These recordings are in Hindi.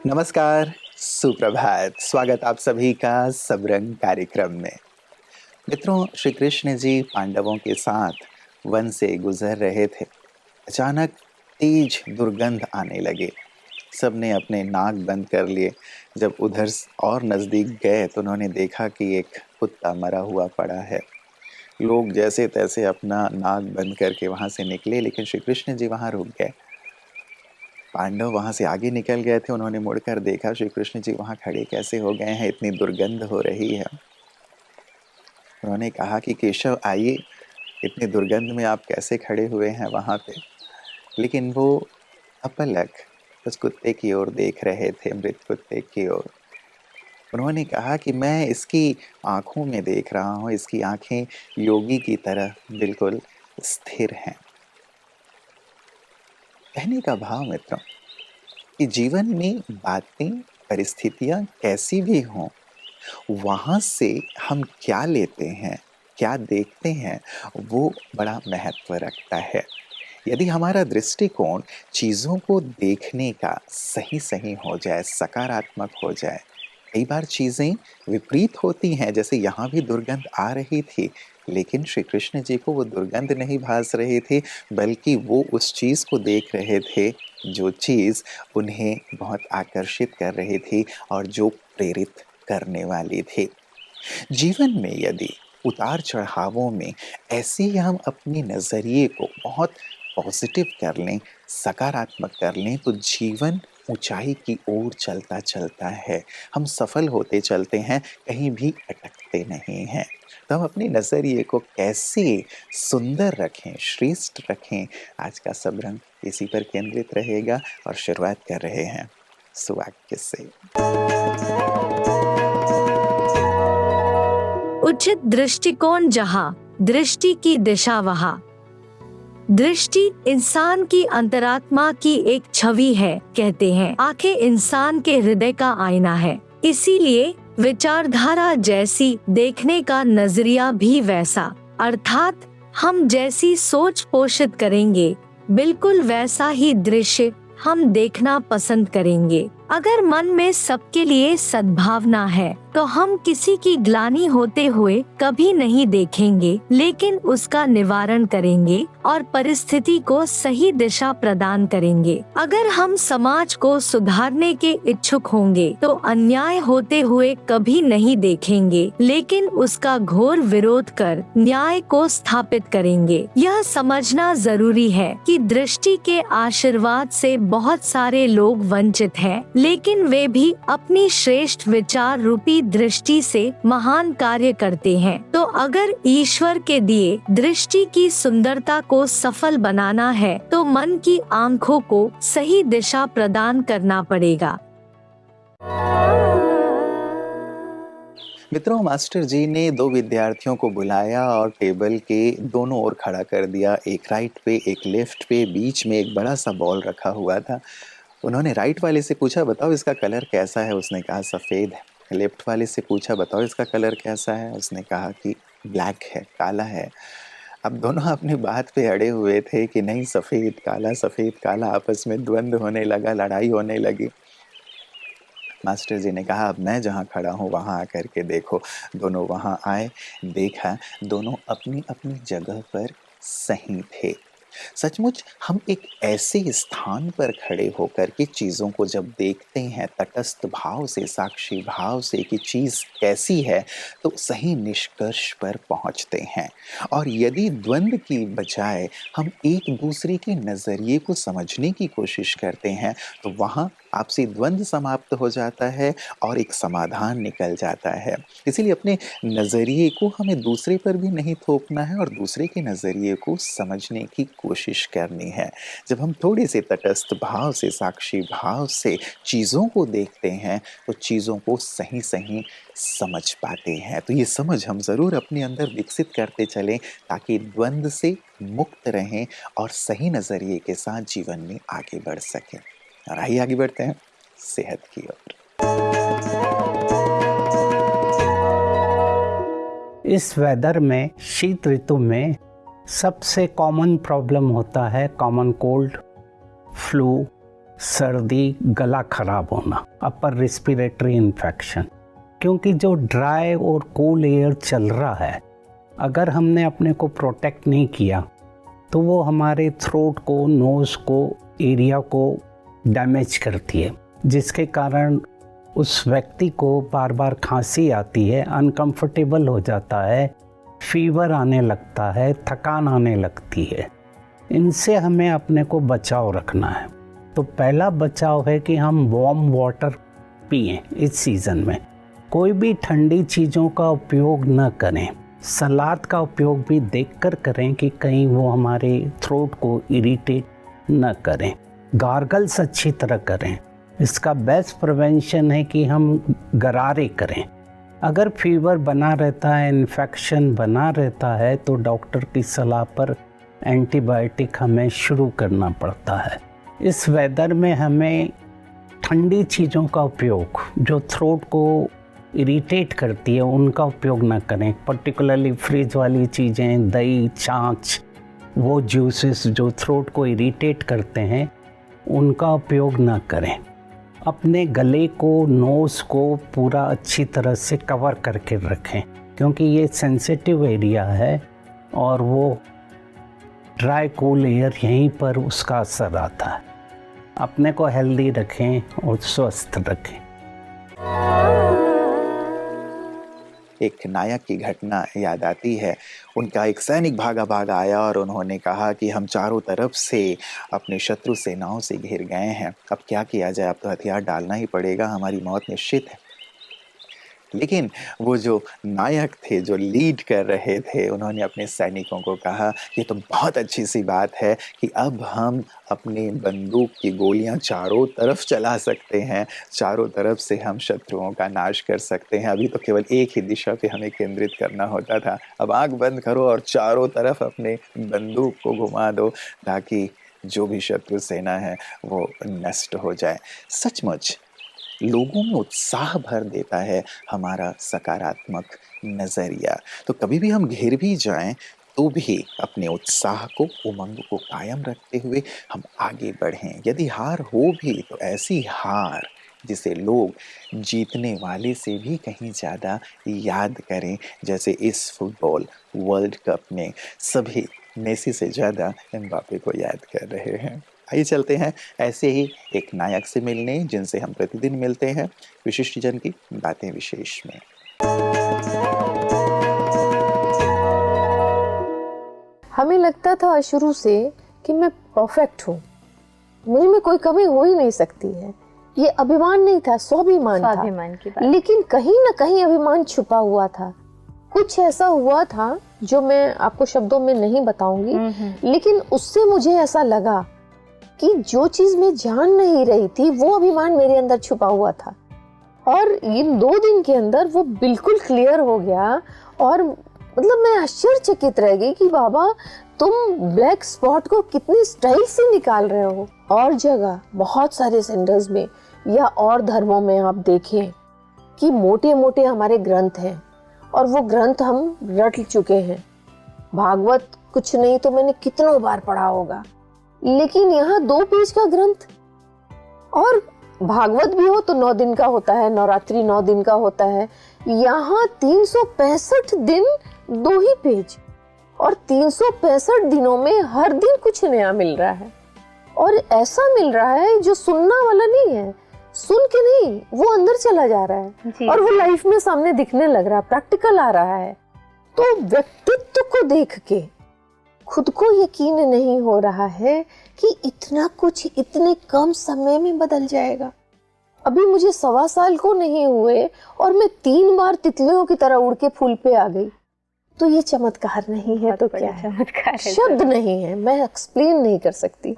नमस्कार, सुप्रभात। स्वागत आप सभी का सबरंग कार्यक्रम में। मित्रों, श्री कृष्ण जी पांडवों के साथ वन से गुजर रहे थे। अचानक तेज दुर्गंध आने लगे। सबने अपने नाक बंद कर लिए। जब उधर और नजदीक गए तो उन्होंने देखा कि एक कुत्ता मरा हुआ पड़ा है। लोग जैसे तैसे अपना नाक बंद करके वहां से निकले, लेकिन श्री कृष्ण जी वहां रुक गए। पांडव वहां से आगे निकल गए थे। उन्होंने मुड़कर देखा, श्री कृष्ण जी वहां खड़े कैसे हो गए हैं, इतनी दुर्गंध हो रही है। उन्होंने कहा कि केशव आइए, इतनी दुर्गंध में आप कैसे खड़े हुए हैं वहां पे। लेकिन वो अपलक उस कुत्ते की ओर देख रहे थे, मृत कुत्ते की ओर। उन्होंने कहा कि मैं इसकी आंखों में देख रहा हूं, इसकी आंखें योगी की तरह बिल्कुल स्थिर हैं। कहने का भाव मित्रों कि जीवन में बातें, परिस्थितियां कैसी भी हों, वहां से हम क्या लेते हैं, क्या देखते हैं, वो बड़ा महत्व रखता है। यदि हमारा दृष्टिकोण चीजों को देखने का सही सही हो जाए, सकारात्मक हो जाए, कई बार चीजें विपरीत होती हैं। जैसे यहाँ भी दुर्गंध आ रही थी, लेकिन श्री कृष्ण जी को वो दुर्गंध नहीं भास रही थी, बल्कि वो उस चीज को देख रहे थे जो चीज उन्हें बहुत आकर्षित कर रही थी और जो प्रेरित करने वाली थी। जीवन में यदि उतार चढ़ावों में ऐसे ही हम अपने नजरिए को बहुत पॉजिटिव कर लें, सकारात्मक कर लें, तो जीवन ऊंचाई की ओर चलता चलता है। हम सफल होते चलते हैं, कहीं भी अटकते नहीं हैं। तो हम अपने नजरिए को कैसे सुंदर रखें, श्रेष्ठ रखें, आज का सबरंग इसी पर केंद्रित रहेगा। और शुरुआत कर रहे हैं सुवाक्य से। उचित दृष्टिकोण जहाँ, दृष्टि की दिशा वहाँ। दृष्टि इंसान की अंतरात्मा की एक छवि है। कहते हैं आंखें इंसान के हृदय का आईना है, इसीलिए विचारधारा जैसी, देखने का नजरिया भी वैसा। अर्थात हम जैसी सोच पोषित करेंगे, बिल्कुल वैसा ही दृश्य हम देखना पसंद करेंगे। अगर मन में सबके लिए सद्भावना है तो हम किसी की ग्लानि होते हुए कभी नहीं देखेंगे, लेकिन उसका निवारण करेंगे और परिस्थिति को सही दिशा प्रदान करेंगे। अगर हम समाज को सुधारने के इच्छुक होंगे तो अन्याय होते हुए कभी नहीं देखेंगे, लेकिन उसका घोर विरोध कर न्याय को स्थापित करेंगे। यह समझना जरूरी है कि दृष्टि के आशीर्वाद से बहुत सारे लोग वंचित हैं, लेकिन वे भी अपनी श्रेष्ठ विचार रूपी दृष्टि से महान कार्य करते हैं। तो अगर ईश्वर के दिए दृष्टि की सुंदरता को सफल बनाना है तो मन की आंखों को सही दिशा प्रदान करना पड़ेगा। मित्रों, मास्टर जी ने दो विद्यार्थियों को बुलाया और टेबल के दोनों ओर खड़ा कर दिया। एक राइट पे, एक लेफ्ट पे। बीच में एक बड़ा सा बॉल रखा हुआ था। उन्होंने राइट वाले से पूछा, बताओ इसका कलर कैसा है? उसने कहा सफ़ेद है। लेफ्ट वाले से पूछा, बताओ इसका कलर कैसा है? उसने कहा कि ब्लैक है, काला है। अब दोनों अपनी बात पे अड़े हुए थे कि नहीं, सफ़ेद काला। आपस में द्वंद्व होने लगा, लड़ाई होने लगी। मास्टर जी ने कहा, अब मैं जहाँ खड़ा हूँ वहाँ आकर के देखो। दोनों वहाँ आए, देखा, दोनों अपनी अपनी जगह पर सही थे। सचमुच हम एक ऐसे स्थान पर खड़े होकर के चीजों को जब देखते हैं तटस्थ भाव से, साक्षी भाव से कि चीज कैसी है, तो सही निष्कर्ष पर पहुंचते हैं। और यदि द्वंद्व की बजाय हम एक दूसरे के नजरिए को समझने की कोशिश करते हैं, तो वहां आपसी द्वंद्व समाप्त हो जाता है और एक समाधान निकल जाता है। इसीलिए अपने नजरिए को हमें दूसरे पर भी नहीं थोपना है और दूसरे के नजरिए को समझने की कोशिश करनी है। जब हम थोड़े से तटस्थ भाव से, साक्षी भाव से चीजों को देखते हैं, तो चीजों को सही सही समझ पाते हैं। तो ये समझ हम जरूर अपने अंदर विकसित करते चलें, ताकि द्वंद्व से मुक्त रहें और सही नजरिए के साथ जीवन में आगे बढ़ सकें। और आइए आगे बढ़ते हैं सेहत की ओर। इस वेदर में, शीत ऋतु में सबसे कॉमन प्रॉब्लम होता है कॉमन कोल्ड, फ्लू, सर्दी, गला खराब होना, अपर रिस्पिरेटरी इन्फेक्शन। क्योंकि जो ड्राई और कूल एयर चल रहा है, अगर हमने अपने को प्रोटेक्ट नहीं किया तो वो हमारे थ्रोट को, नोज़ को, एरिया को डैमेज करती है, जिसके कारण उस व्यक्ति को बार बार खांसी आती है, अनकंफर्टेबल हो जाता है, फीवर आने लगता है, थकान आने लगती है। इनसे हमें अपने को बचाव रखना है। तो पहला बचाव है कि हम वार्म वाटर पिएं इस सीज़न में। कोई भी ठंडी चीज़ों का उपयोग न करें। सलाद का उपयोग भी देखकर करें कि कहीं वो हमारे थ्रोट को इरिटेट न करें। गार्गल्स अच्छी तरह करें। इसका बेस्ट प्रिवेंशन है कि हम गरारे करें। अगर फीवर बना रहता है, इन्फेक्शन बना रहता है, तो डॉक्टर की सलाह पर एंटीबायोटिक हमें शुरू करना पड़ता है। इस वेदर में हमें ठंडी चीज़ों का उपयोग, जो थ्रोट को इरिटेट करती है, उनका उपयोग ना करें। पर्टिकुलरली फ्रिज वाली चीज़ें, दही, छाछ, वो जूसेस जो थ्रोट को इरिटेट करते हैं, उनका उपयोग ना करें। अपने गले को, नोज़ को पूरा अच्छी तरह से कवर करके रखें, क्योंकि ये सेंसिटिव एरिया है और वो ड्राई कूल एयर यहीं पर उसका असर आता है। अपने को हेल्दी रखें और स्वस्थ रखें। एक नायक की घटना याद आती है। उनका एक सैनिक भागा भागा आया और उन्होंने कहा कि हम चारों तरफ से अपने शत्रु सेनाओं से घिर गए हैं, अब क्या किया जाए, अब तो हथियार डालना ही पड़ेगा, हमारी मौत निश्चित है। लेकिन वो जो नायक थे, जो लीड कर रहे थे, उन्होंने अपने सैनिकों को कहा ये तो बहुत अच्छी सी बात है कि अब हम अपनी बंदूक की गोलियां चारों तरफ चला सकते हैं, चारों तरफ से हम शत्रुओं का नाश कर सकते हैं। अभी तो केवल एक ही दिशा पे हमें केंद्रित करना होता था, अब आंख बंद करो और चारों तरफ अपने बंदूक को घुमा दो ताकि जो भी शत्रु सेना है वो नष्ट हो जाए। सचमुच लोगों में उत्साह भर देता है हमारा सकारात्मक नज़रिया। तो कभी भी हम घिर भी जाएं तो भी अपने उत्साह को, उमंग को कायम रखते हुए हम आगे बढ़ें। यदि हार हो भी तो ऐसी हार जिसे लोग जीतने वाले से भी कहीं ज़्यादा याद करें, जैसे इस फुटबॉल वर्ल्ड कप में सभी मेसी से ज़्यादा एम्बापे को याद कर रहे हैं। आइए चलते हैं ऐसे ही एक नायक से मिलने जिनसे हम प्रतिदिन मिलते हैं, विशिष्ट जन की बातें विशेष में। हमें लगता था शुरू से कि मैं परफेक्ट हूँ, मुझ में कोई कमी हो ही नहीं सकती है। ये अभिमान नहीं था, स्वाभिमान था। की बात। लेकिन कहीं ना कहीं अभिमान छुपा हुआ था। कुछ ऐसा हुआ था जो मैं आपको शब्दों में नहीं बताऊंगी, लेकिन उससे मुझे ऐसा लगा कि जो चीज मैं जान नहीं रही थी वो अभिमान मेरे अंदर छुपा हुआ था, और इन 2 दिन के अंदर वो बिल्कुल क्लियर हो गया। और मतलब मैं आश्चर्यचकित रह गई कि बाबा तुम ब्लैक स्पॉट को कितनी स्टाइल से निकाल रहे हो। और जगह बहुत सारे सेंटर्स में या और धर्मों में आप देखें कि मोटे मोटे हमारे ग्रंथ हैं और वो ग्रंथ हम रट चुके हैं। भागवत कुछ नहीं तो मैंने कितनों बार पढ़ा होगा, लेकिन यहाँ 2 पेज का ग्रंथ, और भागवत भी हो तो 9 दिन का होता है, नवरात्रि 9 दिन का होता है। यहाँ 365 दिन 2 ही पेज, और 365 दिनों में हर दिन कुछ नया मिल रहा है, और ऐसा मिल रहा है जो सुनना वाला नहीं है, सुन के नहीं, वो अंदर चला जा रहा है और वो लाइफ में सामने दिखने लग रहा है, प्रैक्टिकल आ रहा है। तो व्यक्तित्व को देख के खुद को यकीन नहीं हो रहा है कि इतना कुछ इतने कम समय में बदल जाएगा। अभी मुझे 1.25 साल को नहीं हुए और मैं 3 बार तितलियों की तरह उड़ के फूल पे आ गई। तो ये चमत्कार नहीं है तो क्या है? चमत्कार है, शब्द नहीं है, मैं एक्सप्लेन नहीं कर सकती।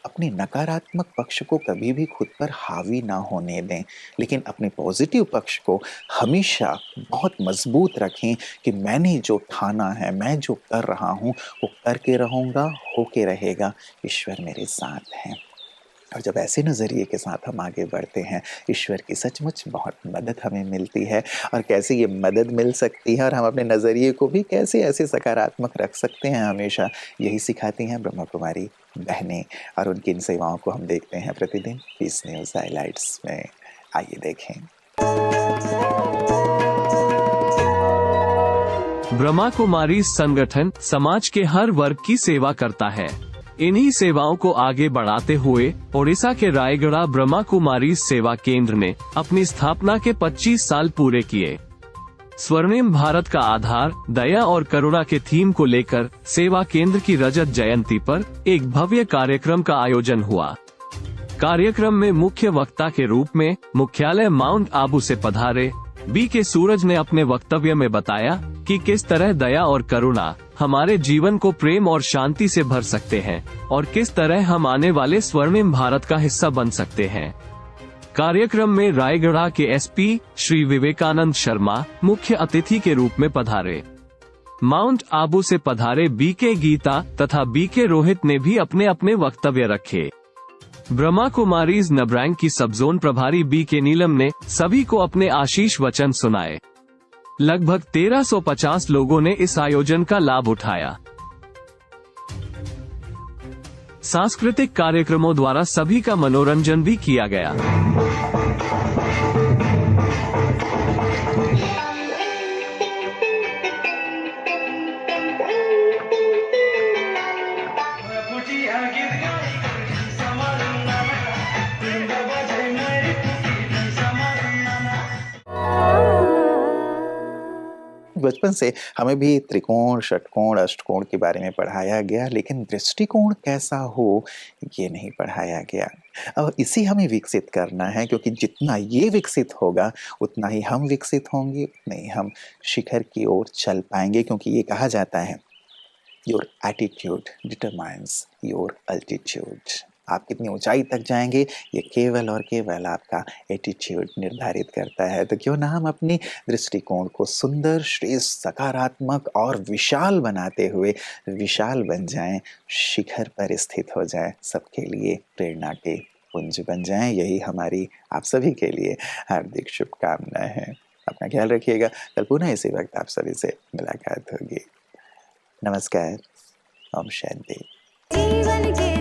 अपने नकारात्मक पक्ष को कभी भी खुद पर हावी ना होने दें, लेकिन अपने पॉजिटिव पक्ष को हमेशा बहुत मजबूत रखें कि मैंने जो ठाना है, मैं जो कर रहा हूँ वो करके रहूँगा, होके रहेगा, ईश्वर मेरे साथ हैं। और जब ऐसे नज़रिए के साथ हम आगे बढ़ते हैं, ईश्वर की सचमुच बहुत मदद हमें मिलती है। और कैसे ये मदद मिल सकती है और हम अपने नज़रिए को भी कैसे ऐसे सकारात्मक रख सकते हैं, हमेशा यही सिखाती हैं ब्रह्मा कुमारी बहनें और उनकी इन सेवाओं को हम देखते हैं प्रतिदिन पीस न्यूज़ हाइलाइट्स में। आइए देखें। ब्रह्मा कुमारी संगठन समाज के हर वर्ग की सेवा करता है। इन्हीं सेवाओं को आगे बढ़ाते हुए ओडिशा के रायगढ़ ब्रह्मा कुमारी सेवा केंद्र ने अपनी स्थापना के 25 साल पूरे किए। स्वर्णिम भारत का आधार दया और करुणा के थीम को लेकर सेवा केंद्र की रजत जयंती पर एक भव्य कार्यक्रम का आयोजन हुआ। कार्यक्रम में मुख्य वक्ता के रूप में मुख्यालय माउंट आबू से पधारे बी.के. सूरज ने अपने वक्तव्य में बताया कि किस तरह दया और करुणा हमारे जीवन को प्रेम और शांति से भर सकते हैं और किस तरह हम आने वाले स्वर्णिम भारत का हिस्सा बन सकते हैं। कार्यक्रम में रायगढ़ के एसपी श्री विवेकानंद शर्मा मुख्य अतिथि के रूप में पधारे। माउंट आबू से पधारे बी.के. गीता तथा बी.के. रोहित ने भी अपने अपने वक्तव्य रखे। ब्रह्मा कुमारीज नबरैंग की सब जोन प्रभारी बी.के. नीलम ने सभी को अपने आशीष वचन सुनाए। लगभग 1350 लोगों ने इस आयोजन का लाभ उठाया। सांस्कृतिक कार्यक्रमों द्वारा सभी का मनोरंजन भी किया गया। बचपन से हमें भी त्रिकोण, षटकोण, अष्टकोण के बारे में पढ़ाया गया, लेकिन दृष्टिकोण कैसा हो ये नहीं पढ़ाया गया। अब इसी हमें विकसित करना है, क्योंकि जितना ये विकसित होगा उतना ही हम विकसित होंगे, उतना ही हम शिखर की ओर चल पाएंगे। क्योंकि ये कहा जाता है your attitude determines your altitude. आप कितनी ऊंचाई तक जाएंगे ये केवल और केवल आपका एटीट्यूड निर्धारित करता है। तो क्यों ना हम अपनी दृष्टिकोण को सुंदर, श्रेष्ठ, सकारात्मक और विशाल बनाते हुए विशाल बन जाएं, शिखर पर स्थित हो जाएं, सबके लिए प्रेरणा के पुंज बन जाएं। यही हमारी आप सभी के लिए हार्दिक शुभकामनाएं हैं। अपना ख्याल रखिएगा। कल पुनः इसी वक्त आप सभी से मुलाकात होगी। नमस्कार। ओम शांति। जीवन के